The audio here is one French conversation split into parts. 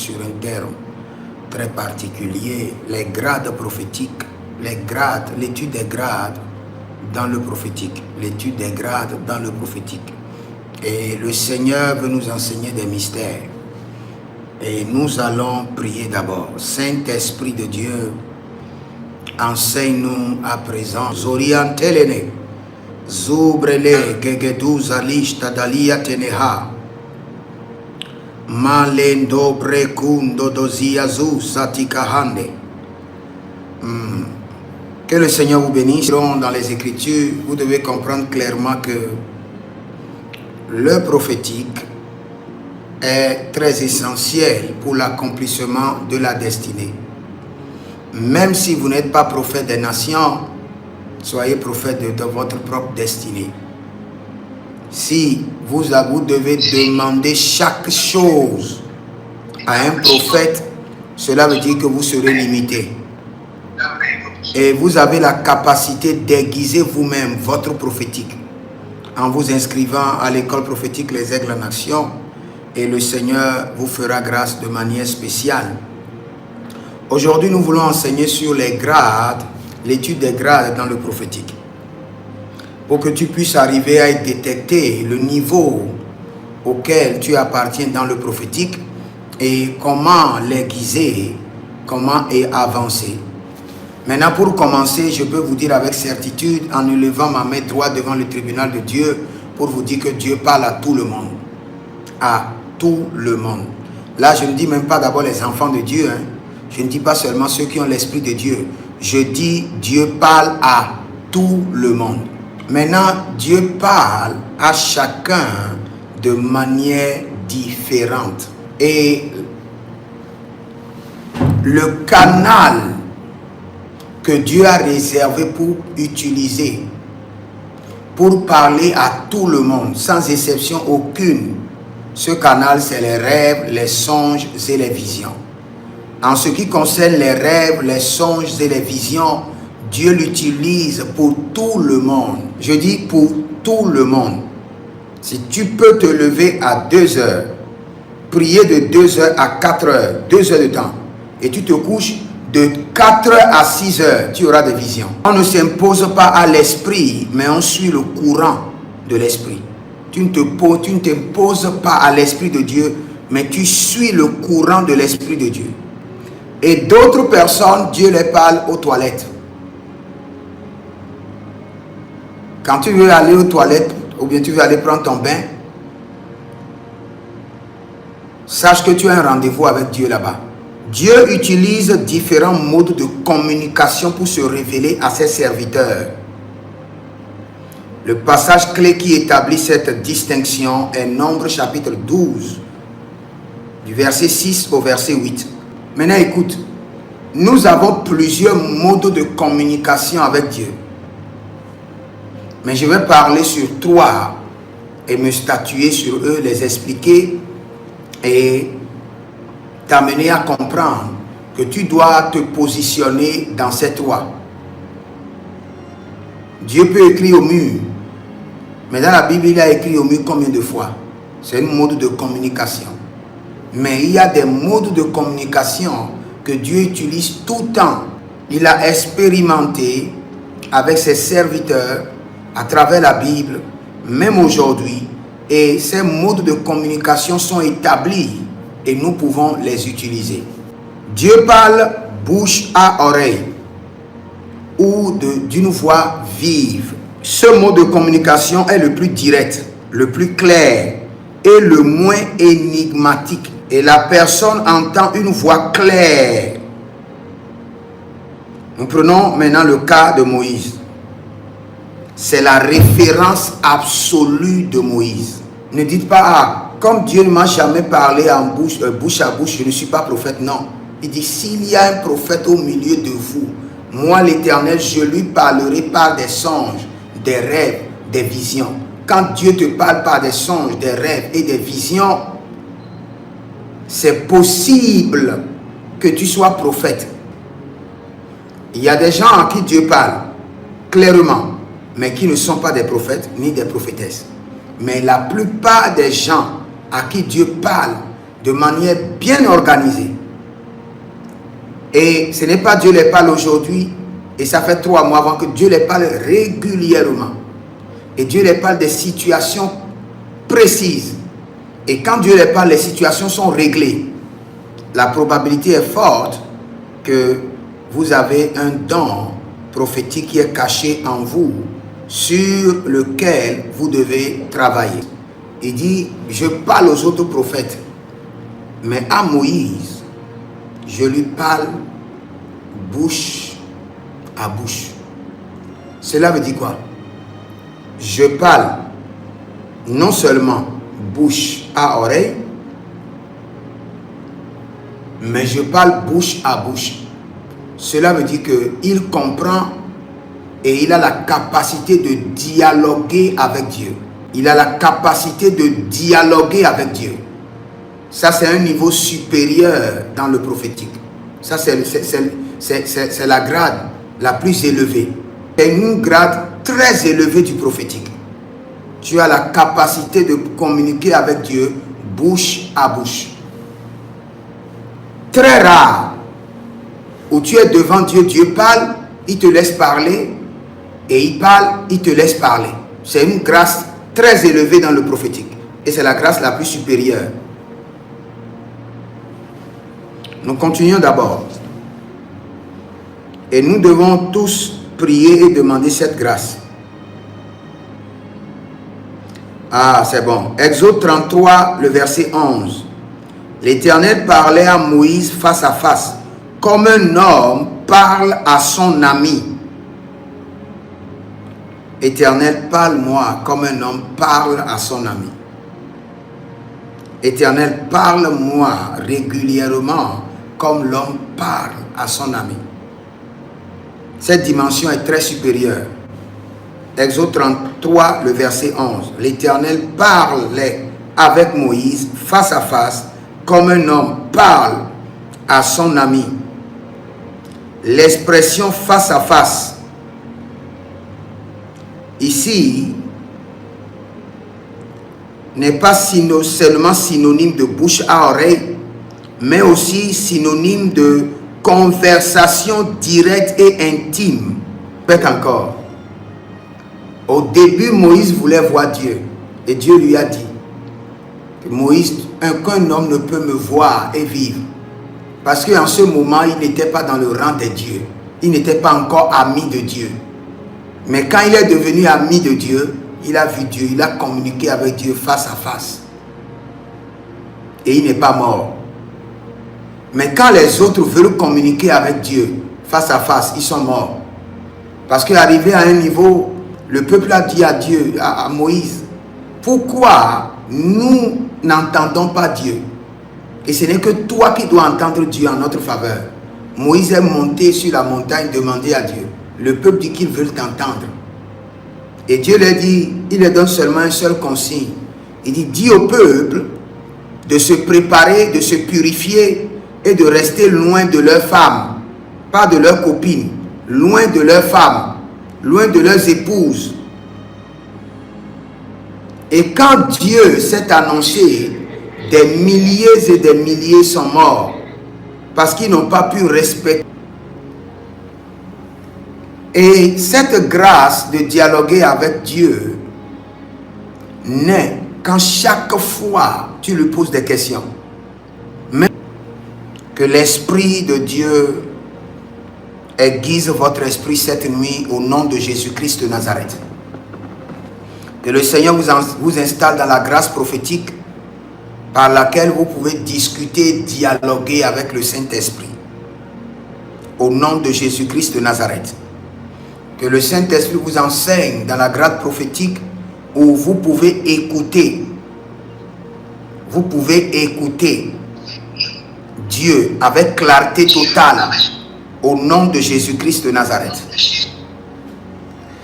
sur un terme très particulier, les grades prophétiques, les grades, l'étude des grades dans le prophétique, l'étude des grades dans le prophétique. Et le Seigneur veut nous enseigner des mystères. Et nous allons prier d'abord. Saint-Esprit de Dieu, enseigne-nous à présent. Zoriantelene, Zubrele, Gegedu Zalishta Dalia Teneha, Malendo Brekundo Doziazu Satikahande. Que le Seigneur vous bénisse. Dans les Écritures, vous devez comprendre clairement que le prophétique est très essentiel pour l'accomplissement de la destinée. Même si vous n'êtes pas prophète des nations, soyez prophète de votre propre destinée. Si vous devez demander chaque chose à un prophète, cela veut dire que vous serez limité. Et vous avez la capacité d'aiguiser vous-même votre prophétique en vous inscrivant à l'école prophétique Les Aigles en Action, et le Seigneur vous fera grâce de manière spéciale. Aujourd'hui, nous voulons enseigner sur les grades, l'étude des grades dans le prophétique, pour que tu puisses arriver à détecter le niveau auquel tu appartiens dans le prophétique et comment l'aiguiser, comment avancer. Maintenant, pour commencer, je peux vous dire avec certitude, en élevant ma main droite devant le tribunal de Dieu, pour vous dire que Dieu parle à tout le monde. À tout le monde. Là, je ne dis même pas d'abord les enfants de Dieu. Je ne dis pas seulement ceux qui ont l'Esprit de Dieu. Je dis Dieu parle à tout le monde. Maintenant, Dieu parle à chacun de manière différente. Et le canal que Dieu a réservé pour utiliser, pour parler à tout le monde, sans exception aucune, ce canal, c'est les rêves, les songes et les visions. En ce qui concerne les rêves, les songes et les visions, Dieu l'utilise pour tout le monde. Je dis pour tout le monde. Si tu peux te lever à 2 heures, prier de 2 heures à 4 heures, 2 heures de temps, et tu te couches de 4 heures à 6 heures, tu auras des visions. On ne s'impose pas à l'esprit, mais on suit le courant de l'esprit. Tu ne t'imposes pas à l'Esprit de Dieu, mais tu suis le courant de l'Esprit de Dieu. Et d'autres personnes, Dieu les parle aux toilettes. Quand tu veux aller aux toilettes, ou bien tu veux aller prendre ton bain, sache que tu as un rendez-vous avec Dieu là-bas. Dieu utilise différents modes de communication pour se révéler à ses serviteurs. Le passage clé qui établit cette distinction est Nombre chapitre 12, du verset 6 au verset 8. Maintenant écoute, nous avons plusieurs modes de communication avec Dieu. Mais je vais parler sur 3 et me statuer sur eux, les expliquer et t'amener à comprendre que tu dois te positionner dans ces 3. Dieu peut écrire au mur. Mais dans la Bible, il a écrit au mur combien de fois? C'est un mode de communication. Mais il y a des modes de communication que Dieu utilise tout le temps. Il a expérimenté avec ses serviteurs à travers la Bible, même aujourd'hui. Et ces modes de communication sont établis et nous pouvons les utiliser. Dieu parle bouche à oreille ou d'une voix vive. Ce mode de communication est le plus direct, le plus clair et le moins énigmatique. Et la personne entend une voix claire. Nous prenons maintenant le cas de Moïse. C'est la référence absolue de Moïse. Ne dites pas, ah, comme Dieu ne m'a jamais parlé en bouche à bouche, je ne suis pas prophète. Non. Il dit, s'il y a un prophète au milieu de vous, moi l'Éternel, je lui parlerai par des songes, des rêves, des visions. Quand Dieu te parle par des songes, des rêves et des visions, c'est possible que tu sois prophète. Il y a des gens à qui Dieu parle clairement, mais qui ne sont pas des prophètes ni des prophétesses. Mais la plupart des gens à qui Dieu parle de manière bien organisée. Et ce n'est pas Dieu les parle aujourd'hui, et ça fait 3 mois avant que Dieu les parle régulièrement. Et Dieu les parle des situations précises. Et quand Dieu les parle, les situations sont réglées. La probabilité est forte que vous avez un don prophétique qui est caché en vous, sur lequel vous devez travailler. Il dit, je parle aux autres prophètes, mais à Moïse, je lui parle bouche à bouche. Cela veut dire quoi? Je parle non seulement bouche à oreille, mais je parle bouche à bouche. Cela veut dire qu'il comprend et il a la capacité de dialoguer avec Dieu. Il a la capacité de dialoguer avec Dieu. Ça, c'est un niveau supérieur dans le prophétique. Ça, c'est la grade la plus élevée. C'est une grade très élevée du prophétique. Tu as la capacité de communiquer avec Dieu bouche à bouche. Très rare où tu es devant Dieu, Dieu parle, il te laisse parler, et il parle, il te laisse parler. C'est une grâce très élevée dans le prophétique. Et c'est la grâce la plus supérieure. Nous continuons d'abord. Et nous devons tous prier et demander cette grâce. Ah, c'est bon. Exode 33, le verset 11. L'Éternel parlait à Moïse face à face, comme un homme parle à son ami. Éternel, parle-moi comme un homme parle à son ami. Éternel, parle-moi régulièrement comme l'homme parle à son ami. Cette dimension est très supérieure. Exode 33, le verset 11. L'Éternel parlait avec Moïse face à face, comme un homme parle à son ami. L'expression face à face, ici, n'est pas seulement synonyme de bouche à oreille, mais aussi synonyme de conversation directe et intime. Peut-être encore. Au début, Moïse voulait voir Dieu. Et Dieu lui a dit que Moïse, qu'un homme ne peut me voir et vivre. Parce qu'en ce moment, il n'était pas dans le rang des dieux. Il n'était pas encore ami de Dieu. Mais quand il est devenu ami de Dieu, il a vu Dieu, il a communiqué avec Dieu face à face. Et il n'est pas mort. Mais quand les autres veulent communiquer avec Dieu face à face, ils sont morts. Parce qu'arrivé à un niveau, le peuple a dit à Dieu, à Moïse, pourquoi nous n'entendons pas Dieu? Et ce n'est que toi qui dois entendre Dieu en notre faveur. Moïse est monté sur la montagne demander à Dieu. Le peuple dit qu'ils veulent t'entendre. Et Dieu leur dit, il leur donne seulement un seul consigne. Il dit, dis au peuple de se préparer, de se purifier et de rester loin de leurs femmes, pas de leurs copines, loin de leurs femmes, loin de leurs épouses. Et quand Dieu s'est annoncé, des milliers et des milliers sont morts parce qu'ils n'ont pas pu respecter. Et cette grâce de dialoguer avec Dieu naît quand chaque fois tu lui poses des questions. Même que l'Esprit de Dieu aiguise votre esprit cette nuit au nom de Jésus-Christ de Nazareth. Que le Seigneur vous installe dans la grâce prophétique par laquelle vous pouvez discuter, dialoguer avec le Saint-Esprit. Au nom de Jésus-Christ de Nazareth. Que le Saint-Esprit vous enseigne dans la grâce prophétique où vous pouvez écouter. Vous pouvez écouter Dieu avec clarté totale. Au nom de Jésus-Christ de Nazareth.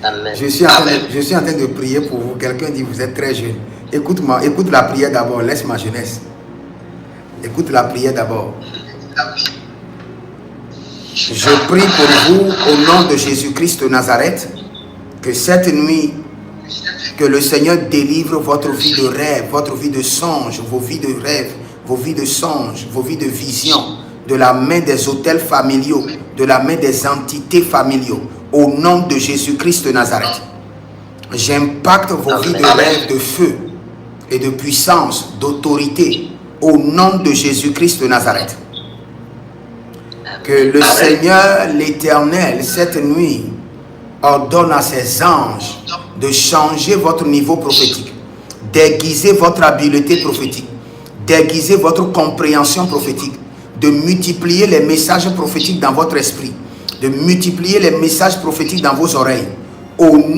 Amen. Je suis en train de prier pour vous. Quelqu'un dit, vous êtes très jeune. Écoute-moi, écoute la prière d'abord, laisse ma jeunesse. Écoute la prière d'abord. Je prie pour vous au nom de Jésus-Christ de Nazareth, que cette nuit, que le Seigneur délivre votre vie de rêve, votre vie de songe, vos vies de rêve, vos vies de songes, vos vies de visions, de la main des autels familiaux, de la main des entités familiaux, au nom de Jésus-Christ de Nazareth. J'impacte vos vies de rêve, de feu et de puissance, d'autorité, au nom de Jésus-Christ de Nazareth. Que le Seigneur, l'Éternel, cette nuit, ordonne à ses anges de changer votre niveau prophétique, d'aiguiser votre habileté prophétique, d'aiguiser votre compréhension prophétique, de multiplier les messages prophétiques dans votre esprit, de multiplier les messages prophétiques dans vos oreilles. Au